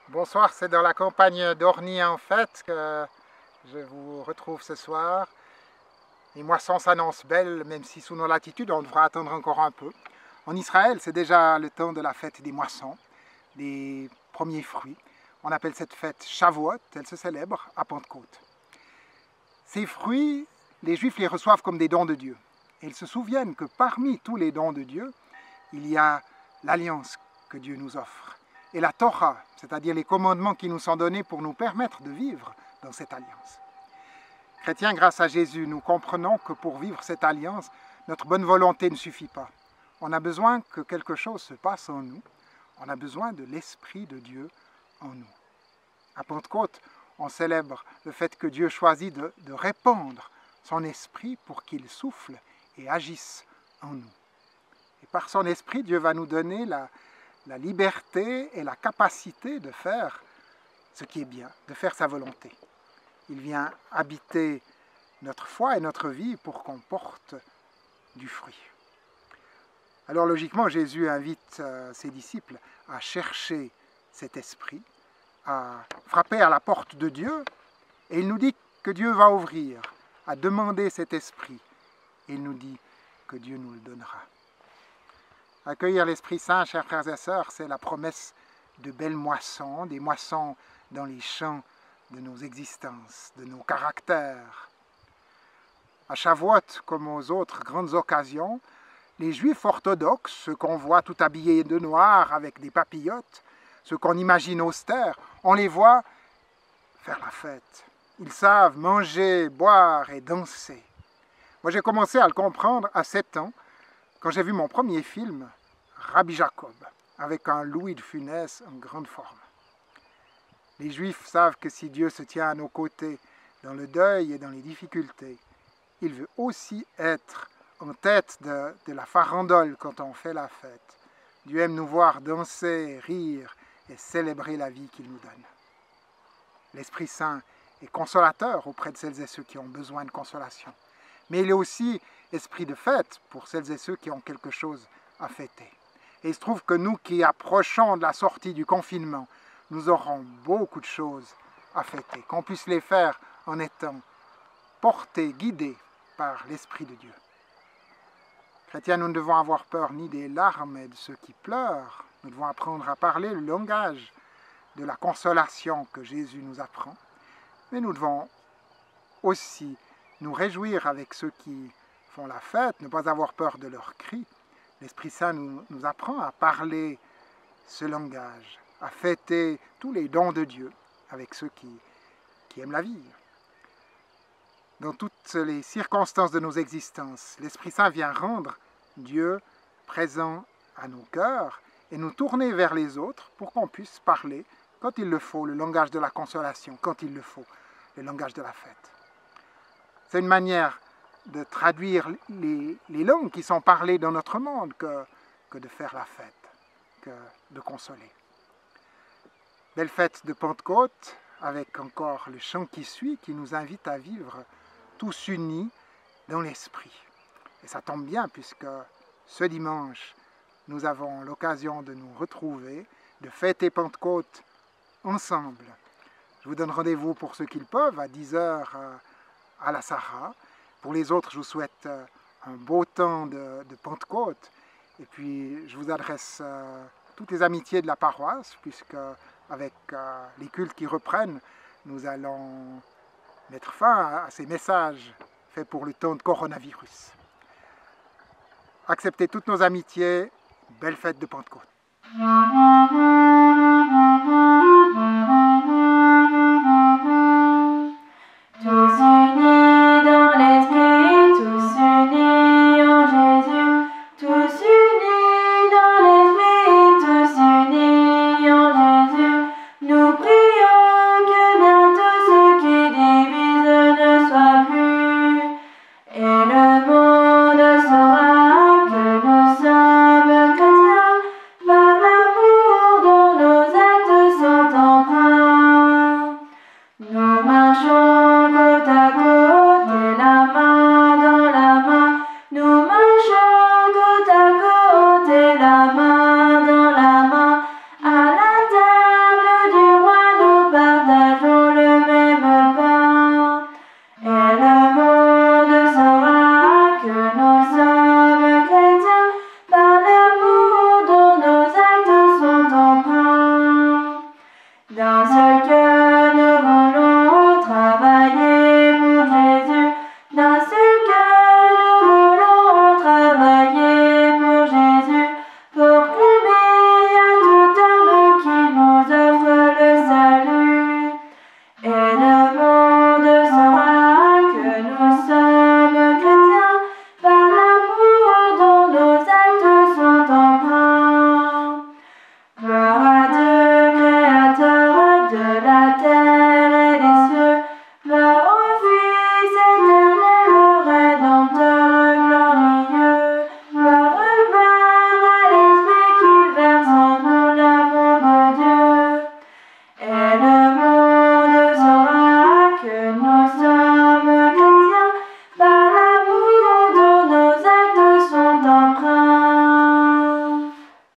Bonsoir, c'est dans la campagne d'Orny en fait que je vous retrouve ce soir. Les moissons s'annoncent belles, même si sous nos latitudes on devra attendre encore un peu. En Israël, c'est déjà le temps de la fête des moissons, des premiers fruits. On appelle cette fête Shavuot, elle se célèbre à Pentecôte. Ces fruits, les Juifs les reçoivent comme des dons de Dieu. Et ils se souviennent que parmi tous les dons de Dieu, il y a l'alliance que Dieu nous offre. Et la Torah, c'est-à-dire les commandements qui nous sont donnés pour nous permettre de vivre dans cette alliance. Chrétiens, grâce à Jésus, nous comprenons que pour vivre cette alliance, notre bonne volonté ne suffit pas. On a besoin que quelque chose se passe en nous. On a besoin de l'Esprit de Dieu en nous. À Pentecôte, on célèbre le fait que Dieu choisit de répandre son Esprit pour qu'il souffle et agisse en nous. Et par son Esprit, Dieu va nous donner la liberté et la capacité de faire ce qui est bien, de faire sa volonté. Il vient habiter notre foi et notre vie pour qu'on porte du fruit. Alors logiquement, Jésus invite ses disciples à chercher cet esprit, à frapper à la porte de Dieu, et il nous dit que Dieu va ouvrir, à demander cet esprit, et il nous dit que Dieu nous le donnera. Accueillir l'Esprit Saint, chers frères et sœurs, c'est la promesse de belles moissons, des moissons dans les champs de nos existences, de nos caractères. À Shavuot, comme aux autres grandes occasions, les Juifs orthodoxes, ceux qu'on voit tout habillés de noir avec des papillotes, ceux qu'on imagine austères, on les voit faire la fête. Ils savent manger, boire et danser. Moi, j'ai commencé à le comprendre à 7 ans, quand j'ai vu mon premier film, Rabbi Jacob, avec un Louis de Funès en grande forme. Les Juifs savent que si Dieu se tient à nos côtés dans le deuil et dans les difficultés, il veut aussi être en tête de la farandole quand on fait la fête. Dieu aime nous voir danser, rire et célébrer la vie qu'il nous donne. L'Esprit Saint est consolateur auprès de celles et ceux qui ont besoin de consolation. Mais il est aussi esprit de fête pour celles et ceux qui ont quelque chose à fêter. Et il se trouve que nous qui approchons de la sortie du confinement, nous aurons beaucoup de choses à fêter, qu'on puisse les faire en étant portés, guidés par l'Esprit de Dieu. Chrétiens, nous ne devons avoir peur ni des larmes et de ceux qui pleurent. Nous devons apprendre à parler le langage de la consolation que Jésus nous apprend. Mais nous devons aussi nous réjouir avec ceux qui font la fête, ne pas avoir peur de leurs cris. L'Esprit Saint nous apprend à parler ce langage, à fêter tous les dons de Dieu avec ceux qui aiment la vie. Dans toutes les circonstances de nos existences, l'Esprit Saint vient rendre Dieu présent à nos cœurs et nous tourner vers les autres pour qu'on puisse parler, quand il le faut, le langage de la consolation, quand il le faut, le langage de la fête. C'est une manière de traduire les langues qui sont parlées dans notre monde que de faire la fête, que de consoler. Belle fête de Pentecôte, avec encore le chant qui suit, qui nous invite à vivre tous unis dans l'esprit. Et ça tombe bien puisque ce dimanche, nous avons l'occasion de nous retrouver, de fêter Pentecôte ensemble. Je vous donne rendez-vous pour ceux qui le peuvent à 10 h à la Sarah. Pour les autres, je vous souhaite un beau temps de Pentecôte. Et puis, je vous adresse toutes les amitiés de la paroisse, puisque avec les cultes qui reprennent, nous allons mettre fin à ces messages faits pour le temps de coronavirus. Acceptez toutes nos amitiés. Belle fête de Pentecôte.